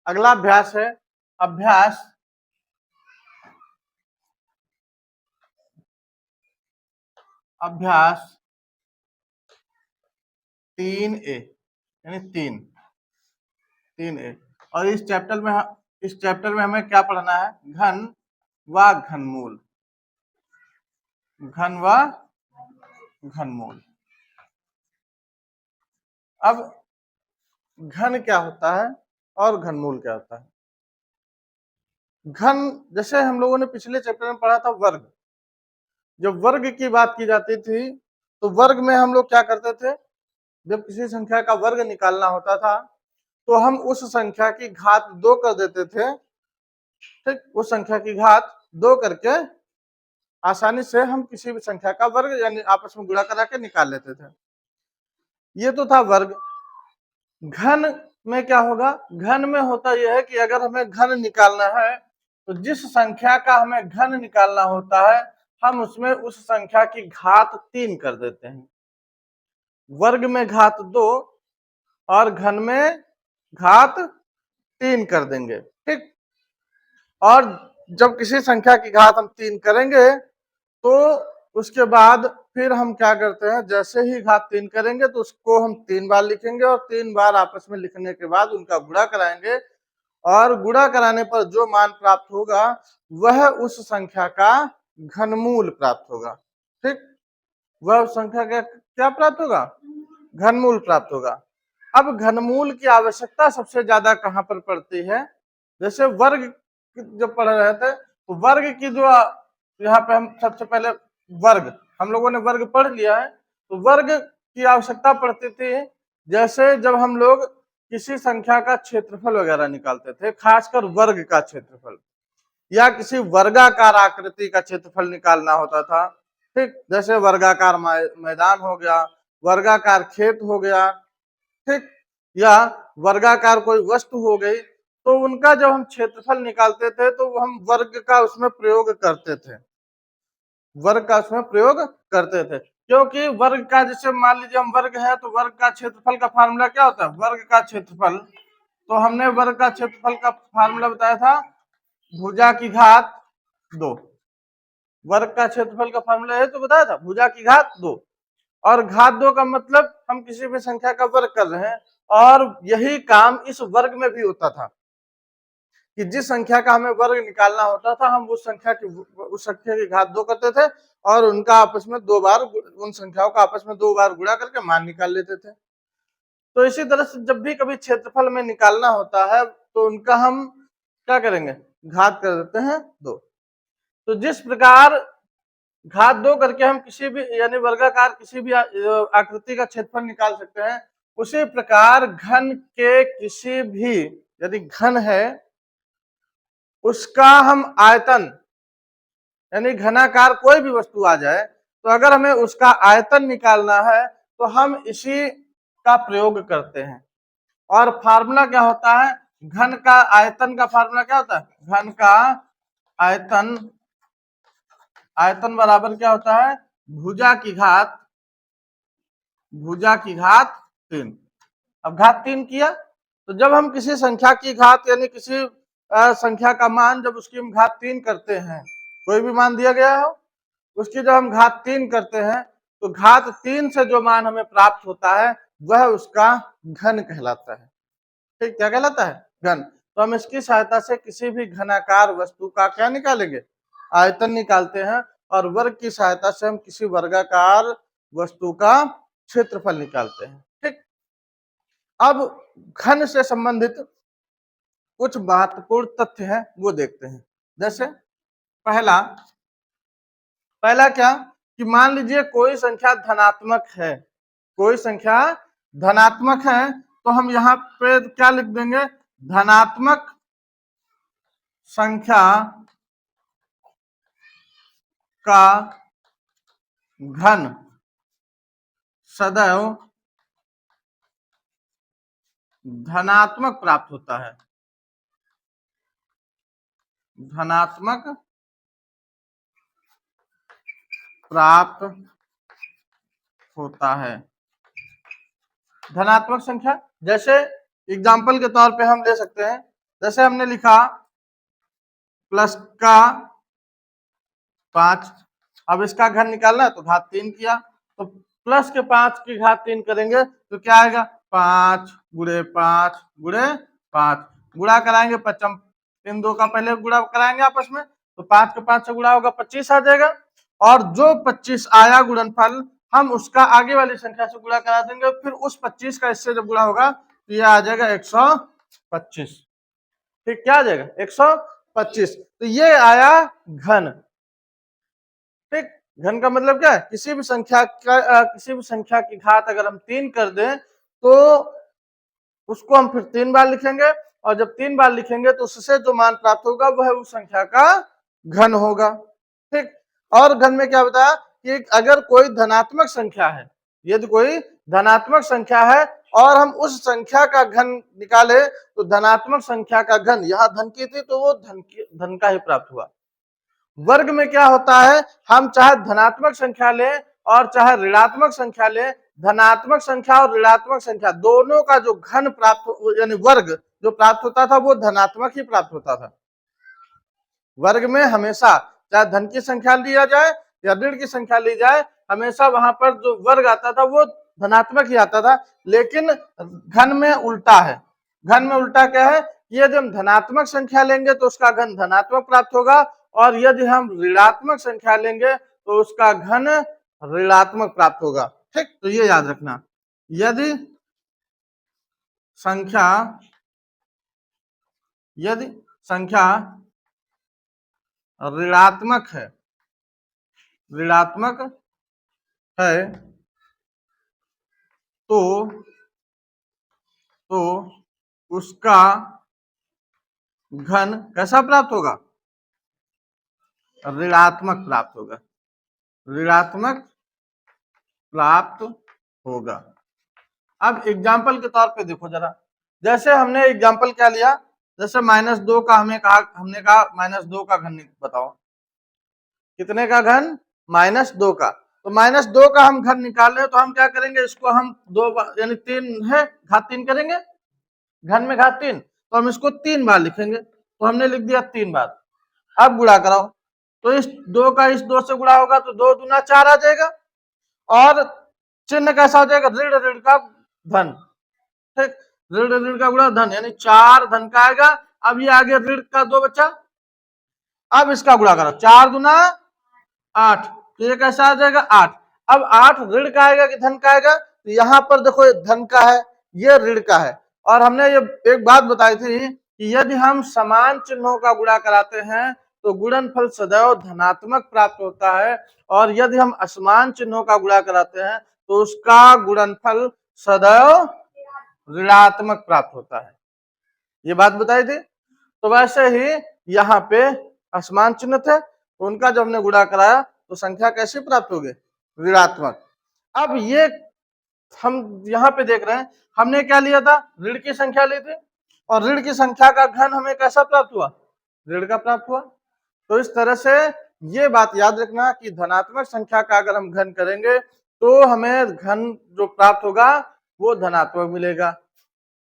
अगला अभ्यास है अभ्यास अभ्यास 3A यानी 3A। और इस चैप्टर में हमें क्या पढ़ना है? घन व घनमूल। घन व घनमूल। अब घन क्या होता है और घनमूल क्या होता है? घन, जैसे हम लोगों ने पिछले चैप्टर में पढ़ा था वर्ग। जब वर्ग की बात की जाती थी तो वर्ग में हम लोग क्या करते थे? जब किसी संख्या का वर्ग निकालना होता था तो हम उस संख्या की घात 2 कर देते थे। ठीक, उस संख्या की घात 2 करके आसानी से हम किसी भी संख्या का वर्ग यानी आपस में गुणा करा के निकाल लेते थे। ये तो था वर्ग। घन में क्या होगा? घन में होता यह है कि अगर हमें घन निकालना है तो जिस संख्या का हमें घन निकालना होता है हम उसमें उस संख्या की घात 3 कर देते हैं। वर्ग में घात 2 और घन में घात 3 कर देंगे। ठीक, और जब किसी संख्या की घात हम 3 करेंगे तो उसके बाद फिर हम क्या करते हैं? जैसे ही घात 3 करेंगे तो उसको हम 3 बार लिखेंगे और 3 बार आपस में लिखने के बाद उनका गुणा कराएंगे और गुणा कराने पर जो मान प्राप्त होगा वह उस संख्या का घनमूल प्राप्त होगा। ठीक, वह उस संख्या का क्या प्राप्त होगा? घनमूल प्राप्त होगा। अब घनमूल की आवश्यकता सबसे ज्यादा कहां पर पड़ती है? जैसे वर्ग जब पढ़ रहे थे तो वर्ग की जो यहाँ पे हम सबसे पहले वर्ग, हम लोगों ने वर्ग पढ़ लिया है तो वर्ग की आवश्यकता पड़ती थी जैसे जब हम लोग किसी संख्या का क्षेत्रफल वगैरह निकालते थे, खासकर वर्ग का क्षेत्रफल या किसी वर्गाकार आकृति का क्षेत्रफल निकालना होता था। ठीक, जैसे वर्गाकार मैदान हो गया, वर्गाकार खेत हो गया, ठीक, या वर्गाकार कोई वस्तु हो गई, तो उनका जब हम क्षेत्रफल निकालते थे तो हम वर्ग का उसमें प्रयोग करते थे। वर्ग का उसमें प्रयोग करते थे क्योंकि वर्ग का, जैसे मान लीजिए हम वर्ग है तो वर्ग का क्षेत्रफल का फार्मूला क्या होता है? वर्ग का क्षेत्रफल, तो हमने वर्ग का क्षेत्रफल का फार्मूला बताया था भुजा की घात 2। वर्ग का क्षेत्रफल का फार्मूला है तो बताया था भुजा की घात 2। और घात 2 का मतलब हम किसी भी संख्या का वर्ग कर रहे हैं और यही काम इस वर्ग में भी होता था कि जिस संख्या का हमें वर्ग निकालना होता था हम उस संख्या की घात 2 करते थे और उनका आपस में 2 बार, उन संख्याओं का आपस में 2 बार गुणा करके मान निकाल लेते थे। तो इसी तरह से जब भी कभी क्षेत्रफल में निकालना होता है तो उनका हम क्या करेंगे? घात कर देते हैं 2। तो जिस प्रकार घात 2 करके हम किसी भी यानी वर्गाकार किसी भी आकृति का क्षेत्रफल निकाल सकते हैं, उसी प्रकार घन के किसी भी, यदि घन है उसका हम आयतन यानी घनाकार कोई भी वस्तु आ जाए तो अगर हमें उसका आयतन निकालना है तो हम इसी का प्रयोग करते हैं। और फार्मूला क्या होता है? घन का आयतन का फार्मूला क्या होता है? घन का आयतन, आयतन बराबर क्या होता है? भुजा की घात 3। अब घात 3 किया तो जब हम किसी संख्या की घात यानी किसी संख्या का मान जब उसकी हम घात 3 करते हैं, कोई भी मान दिया गया हो उसकी जब हम घात 3 करते हैं तो घात 3 से जो मान हमें प्राप्त होता है वह उसका घन कहलाता है। ठीक, क्या कहलाता है? घन। तो हम इसकी सहायता से किसी भी घनाकार वस्तु का क्या निकालेंगे? आयतन निकालते हैं और वर्ग की सहायता से हम किसी वर्गाकार वस्तु का क्षेत्रफल निकालते हैं। ठीक, अब घन से संबंधित कुछ महत्वपूर्ण तथ्य हैं वो देखते हैं। जैसे पहला क्या कि मान लीजिए कोई संख्या धनात्मक है, कोई संख्या धनात्मक है तो हम यहाँ पे क्या लिख देंगे? धनात्मक संख्या का घन सदैव धनात्मक प्राप्त होता है। धनात्मक प्राप्त होता है। धनात्मक संख्या, जैसे एग्जाम्पल के तौर पे हम ले सकते हैं, जैसे हमने लिखा प्लस का 5, अब इसका घन निकालना है तो घात 3 किया, तो प्लस के 5 की घात 3 करेंगे तो क्या आएगा 5 गुणे 5 गुणे 5, गुणा कराएंगे पचम, इन दो का पहले गुणा कराएंगे आपस में, तो 5 के 5 से गुणा होगा 25 आ जाएगा, और जो 25 आया गुणनफल हम उसका आगे वाली संख्या से गुणा करा देंगे, फिर उस 25 का इससे जब गुणा होगा तो यह आ जाएगा 125। ठीक, क्या आ जाएगा 125, तो ये आया घन। ठीक, घन का मतलब क्या है, किसी भी संख्या की घात अगर हम 3 कर दें तो उसको हम फिर 3 बार लिखेंगे, और जब 3 बार लिखेंगे तो उससे जो मान प्राप्त होगा वह उस संख्या का घन होगा। ठीक, और घन में क्या बताया कि अगर कोई धनात्मक संख्या है, यदि कोई धनात्मक संख्या है और हम उस संख्या का घन निकाले तो धनात्मक संख्या का घन, यहाँ धन की थी तो वो धन का ही प्राप्त हुआ। वर्ग में क्या होता है, हम चाहे धनात्मक संख्या लें और चाहे ऋणात्मक संख्या लें, धनात्मक संख्या और ऋणात्मक संख्या दोनों का जो घन प्राप्त यानी वर्ग जो प्राप्त होता था वो धनात्मक ही प्राप्त होता था। वर्ग में हमेशा चाहे धन की संख्या लिया जाए या ऋण की संख्या ली जाए, हमेशा वहां पर जो वर्ग आता था वो धनात्मक ही आता था। लेकिन घन में उल्टा है, घन में उल्टा क्या है, यदि हम धनात्मक संख्या लेंगे तो उसका घन धनात्मक प्राप्त होगा, और यदि हम ऋणात्मक संख्या लेंगे तो उसका घन ऋणात्मक प्राप्त होगा। ठीक, तो ये याद रखना, यदि संख्या ऋणात्मक है, ऋणात्मक है तो उसका घन कैसा प्राप्त होगा, ऋणात्मक प्राप्त होगा, ऋणात्मक प्राप्त होगा। अब एग्जाम्पल के तौर पे देखो जरा, जैसे हमने एग्जाम्पल क्या लिया, जैसे -2 का हमने कहा -2 का घन बताओ, कितने का घन, -2 का, तो -2 का हम घन निकाल रहे हैं तो हम क्या करेंगे, इसको हम 2 यानी 3 है घात 3 करेंगे, घन में घात 3, तो हम इसको 3 बार लिखेंगे, तो हमने लिख दिया 3 बार। अब गुणा कराओ, तो इस 2 का इस 2 से गुणा होगा तो 2 दूना 4 आ जाएगा, और चिन्ह कैसा हो जाएगा, ऋण ऋण का धन। ठीक, ऋण ऋण का गुणा धन, यानी 4 धन का आएगा। अब ये आगे ऋण का 2 बचा, अब इसका गुणा करो, 4 दूना 8, तो ये कैसा आ जाएगा 8। अब 8 ऋण का आएगा कि धन का आएगा, तो यहाँ पर देखो धन का है, ये ऋण का है, और हमने ये एक बात बताई थी कि यदि हम समान चिन्हों का गुणा कराते हैं तो गुणनफल सदैव धनात्मक प्राप्त होता है, और यदि हम असमान चिन्हों का गुणा कराते हैं तो उसका गुणनफल सदैव ऋणात्मक प्राप्त होता है। ये बात बताई थी। तो वैसे ही यहाँ पे असमान चिन्ह थे, तो उनका जब हमने गुणा कराया तो संख्या कैसे प्राप्त होगी, ऋणात्मक। अब ये हम यहाँ पे देख रहे हैं, हमने क्या लिया था, ऋण की संख्या ली थी, और ऋण की संख्या का घन हमें कैसा प्राप्त हुआ, ऋण का प्राप्त हुआ। तो इस तरह से ये बात याद रखना कि धनात्मक संख्या का अगर हम घन करेंगे तो हमें घन जो प्राप्त होगा वो धनात्मक मिलेगा,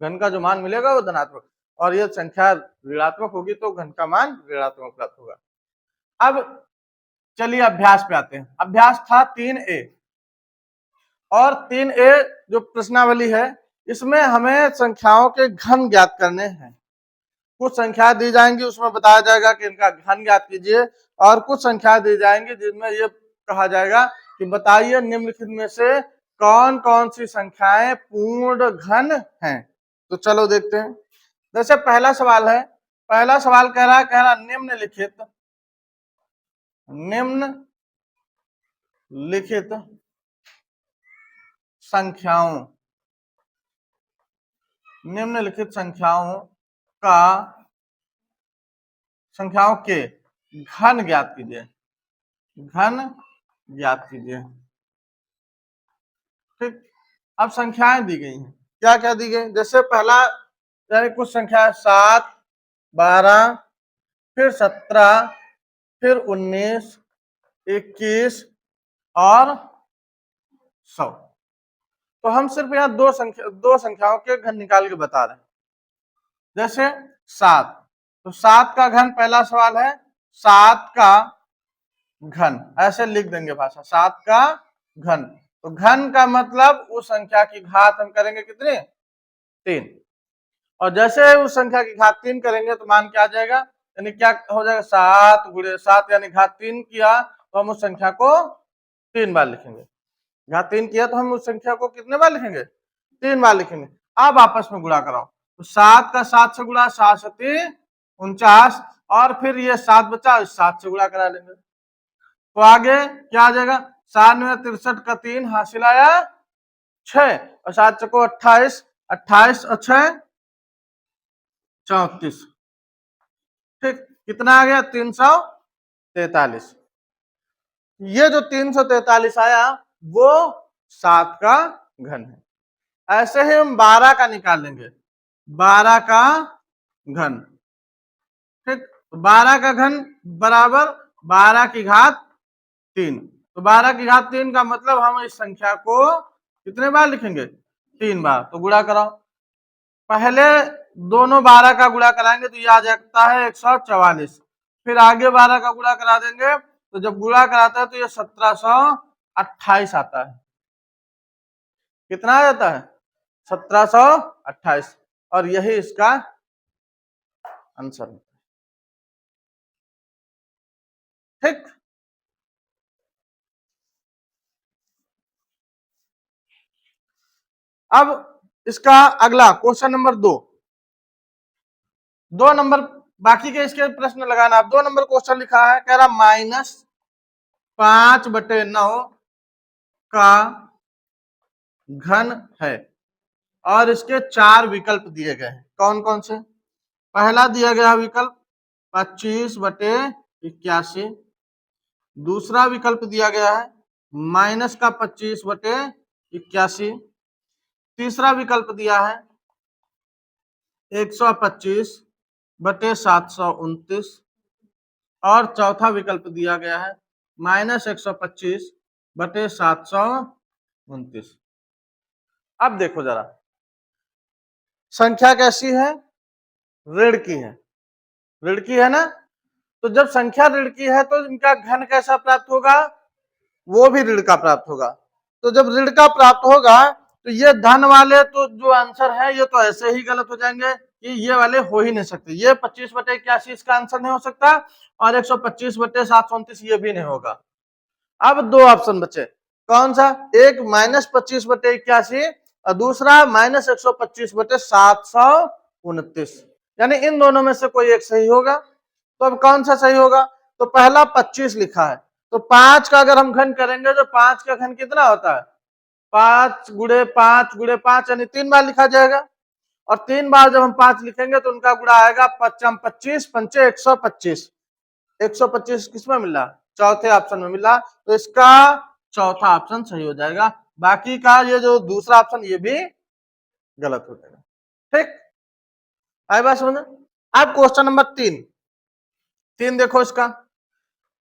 घन का जो मान मिलेगा वो धनात्मक, और यह संख्या ऋणात्मक होगी तो घन का मान ऋणात्मक प्राप्त होगा। अब चलिए अभ्यास पे आते हैं। अभ्यास था 3A, और 3A जो प्रश्नावली है इसमें हमें संख्याओं के घन ज्ञात करने हैं। कुछ संख्या दी जाएंगी, उसमें बताया जाएगा कि इनका घन ज्ञात कीजिए, और कुछ संख्या दी जाएंगी जिसमें ये कहा जाएगा कि बताइए निम्नलिखित में से कौन कौन सी संख्याएं पूर्ण घन हैं। तो चलो देखते हैं। जैसे पहला सवाल है, पहला सवाल कह रहा निम्नलिखित संख्याओं निम्नलिखित संख्याओं के घन ज्ञात कीजिए, घन ज्ञात कीजिए। ठीक, अब संख्याएं दी गई हैं, क्या क्या दी गई, जैसे पहला यानी कुछ संख्या 7, 12, फिर 17, फिर 19, 21 और 100। तो हम सिर्फ यहाँ दो संख्याओं के घन निकाल के बता रहे हैं। जैसे 7, तो 7 का घन पहला सवाल है 7 का घन, ऐसे लिख देंगे भाषा 7 का घन। तो घन का मतलब उस संख्या की घात हम करेंगे कितनी, 3, और जैसे उस संख्या की घात 3 करेंगे तो मान क्या आ जाएगा, यानी क्या हो जाएगा 7 गुणे 7 यानी घात 3 किया तो हम उस संख्या को 3 बार लिखेंगे, घात 3 किया तो हम उस संख्या को कितने बार लिखेंगे, 3 बार लिखेंगे। अब आपस में गुणा कराओ, तो 7 का 7 से गुणा, 7 7 49, और फिर ये 7 बचा, इस 7 से गुणा करा लेंगे तो आगे क्या आ जाएगा, 7 में 63 का 3 हासिल आया 6, और 7 चको 28, 28 और 6 34, ठीक, कितना आ गया 343। ये जो 343 आया वो 7 का घन है। ऐसे ही हम 12 का निकाल लेंगे, 12 का घन, ठीक, 12 का घन बराबर 12 की घात 3, तो 12 की घात 3 का मतलब हम इस संख्या को कितने बार लिखेंगे, 3 बार। तो गुणा कराओ, पहले दोनों 12 का गुणा कराएंगे तो ये आ जाता है 144, फिर आगे 12 का गुणा करा देंगे तो जब गुणा कराता है तो ये 1728 आता है, कितना आ जाता है 1728, और यही इसका आंसर है, ठीक। अब इसका अगला क्वेश्चन नंबर 2 नंबर, बाकी के इसके प्रश्न लगाना। आप 2 नंबर क्वेश्चन लिखा है, कह रहा -5/9 का घन है और इसके 4 विकल्प दिए गए हैं, कौन कौन से। पहला दिया गया विकल्प 25/81, दूसरा विकल्प दिया गया है -25/81, तीसरा विकल्प दिया है 125/729, और चौथा विकल्प दिया गया है -125/729। अब देखो जरा, संख्या कैसी है, ऋण की है, ऋण की है ना, तो जब संख्या ऋण की है तो इनका घन कैसा प्राप्त होगा, वो भी ऋण का प्राप्त होगा। तो जब ऋण का प्राप्त होगा तो ये धन वाले तो जो आंसर है ये तो ऐसे ही गलत हो जाएंगे कि ये वाले हो ही नहीं सकते, ये 25/81 इसका आंसर नहीं हो सकता, और 125/729 ये भी नहीं होगा। अब 2 ऑप्शन बचे, कौन सा, एक -25/81 और दूसरा -125/729, यानी इन दोनों में से कोई एक सही होगा। तो अब कौन सा सही होगा, तो पहला 25 लिखा है, तो 5 का अगर हम घन करेंगे तो 5 का घन कितना होता है, 5 गुणे 5 गुणे 5 यानी 3 बार लिखा जाएगा, और 3 बार जब हम 5 लिखेंगे तो उनका गुणा आएगा 5 25 पंचे 125, 125 किसमें मिला, चौथे ऑप्शन में मिला, तो इसका चौथा ऑप्शन सही हो जाएगा, बाकी का ये जो दूसरा ऑप्शन ये भी गलत हो जाएगा, ठीक। आई बात समझ। अब क्वेश्चन नंबर 3 देखो, इसका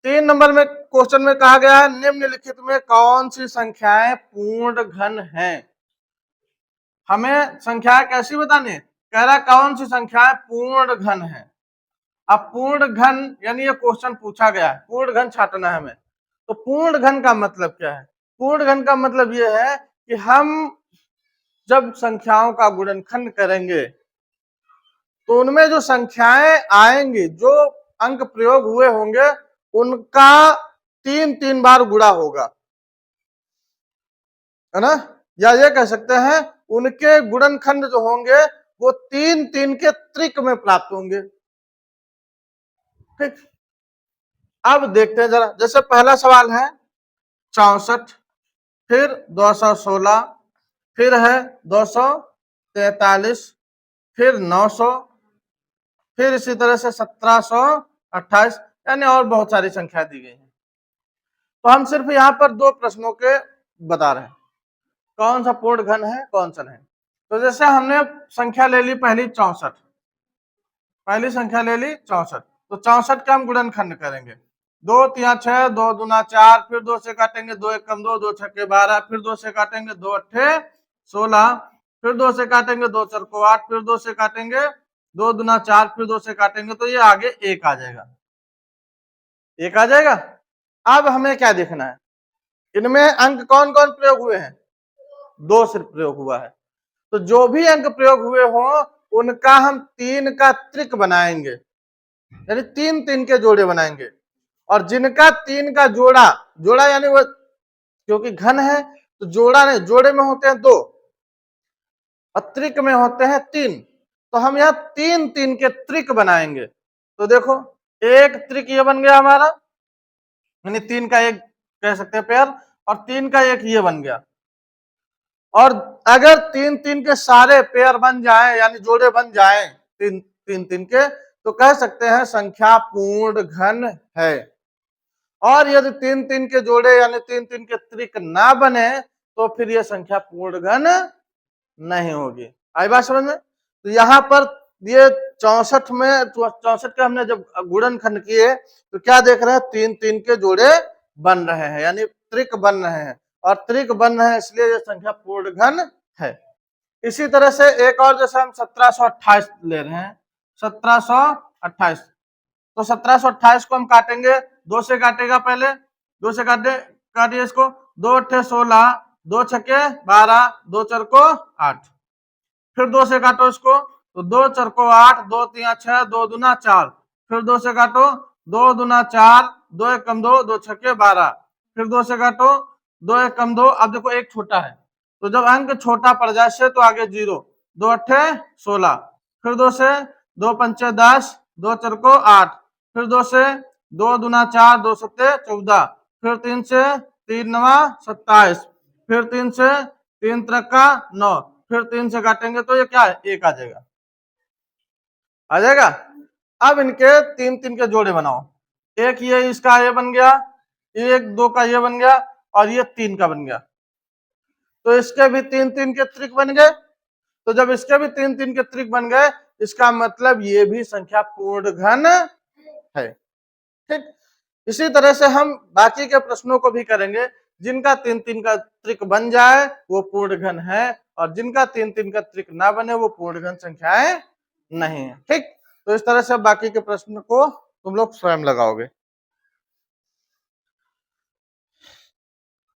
3 नंबर में क्वेश्चन में कहा गया है निम्नलिखित में कौन सी संख्याएं पूर्ण घन हैं। हमें संख्याएं कैसी बतानी है, कह रहा कौन सी संख्याएं पूर्ण घन है। अब पूर्ण घन यानी ये क्वेश्चन पूछा गया है, पूर्ण घन छाटना है हमें, तो पूर्ण घन का मतलब क्या है, पूर्ण घन का मतलब ये है कि हम जब संख्याओं का गुणनखंड करेंगे तो उनमें जो संख्याएं आएंगी, जो अंक प्रयोग हुए होंगे, उनका 3 बार गुणा होगा, है ना, या ये कह सकते हैं उनके गुणनखंड जो होंगे वो 3 के त्रिक में प्राप्त होंगे, ठीक। अब देखते हैं जरा, जैसे पहला सवाल है 64, फिर 216, फिर है 243, फिर 900, फिर इसी तरह से 1728, यानी और बहुत सारी संख्या दी गई है। तो हम सिर्फ यहाँ पर 2 प्रश्नों के बता रहे हैं कौन सा पूर्ण घन है कौन सा नहीं। तो जैसे हमने संख्या ले ली पहली 64, पहली संख्या ले ली 64, तो 64 का हम गुणनखंड करेंगे, 2 3 6, 2 दूना 4, फिर 2 से काटेंगे 2 1 2, 2 6 12, फिर 2 से काटेंगे 2 8 16, फिर 2 से काटेंगे 2 4 8, फिर 2 से काटेंगे 2 दूना 4, फिर 2 से काटेंगे तो ये आगे 1 आ जाएगा, 1 आ जाएगा। अब हमें क्या देखना है, इनमें अंक कौन कौन प्रयोग हुए हैं, 2 सिर्फ प्रयोग हुआ है। तो जो भी अंक प्रयोग हुए हो उनका हम 3 का त्रिक बनाएंगे, यानी 3 3 के जोड़े बनाएंगे। और जिनका 3 का जोड़ा, जोड़ा यानी वो क्योंकि घन है तो जोड़ा नहीं, जोड़े में होते हैं 2 और त्रिक में होते हैं 3, तो हम यहाँ 3 3 के त्रिक बनाएंगे। तो देखो एक त्रिक ये बन गया हमारा, यानी 3 का एक कह सकते हैं पेयर, और 3 का एक ये बन गया। और अगर 3 3 के सारे पेयर बन जाए यानी जोड़े बन जाए 3 3 के, तो कह सकते हैं संख्या पूर्ण घन है। और यदि 3 3 के जोड़े यानी 3 3 के त्रिक ना बने तो फिर यह संख्या पूर्ण घन नहीं होगी। आई बात समझ में। तो यहाँ पर ये 64 में 64 के हमने जब गुणनखंड किए तो क्या देख रहे हैं, 3 3 के जोड़े बन रहे हैं यानी त्रिक बन रहे हैं, और त्रिक बन रहे हैं इसलिए ये संख्या पूर्ण घन है। इसी तरह से एक और, जैसे हम 1728 ले रहे हैं, 1728, तो 1728 को हम काटेंगे, 2 से काटेगा पहले, 2 से काटिए इसको, 2 अट्ठे 16, 2 छक्के 12, 2 चर को 8, फिर 2 से काटो इसको, तो 2 चर को 8, 2 3 6, 2 दूना 4, फिर 2 से काटो, 2 दूना 4, 2 एक कम 2, 2 छक्के 12, फिर 2 से काटो, 2 एक कम 2, अब देखो एक छोटा है तो जब अंक छोटा पड़ जाए से तो आगे 0, 2 अट्ठे 16, फिर 2 से 2 पंचे 10, 2 चर को 8, फिर 2 से 2 दूना 4, 2 सत्ते 14, फिर 3 से 3 नवा 27, फिर 3 से 3 त्रिका 9, फिर 3 से काटेंगे तो ये क्या है, 1 आ जाएगा, आ जाएगा। अब इनके 3 3 के जोड़े बनाओ, एक ये इसका ये बन गया, एक 2 का ये बन गया, और ये 3 का बन गया, तो इसके भी 3 3 के त्रिक बन गए। तो जब इसके भी 3 3 के त्रिक बन गए इसका मतलब ये भी संख्या पूर्ण घन है। ठीक, इसी तरह से हम बाकी के प्रश्नों को भी करेंगे, जिनका 3 3 का त्रिक बन जाए वो पूर्ण घन है, और जिनका 3 3 का त्रिक ना बने वो पूर्ण घन संख्याएं नहीं है। ठीक, तो इस तरह से बाकी के प्रश्न को तुम लोग स्वयं लगाओगे।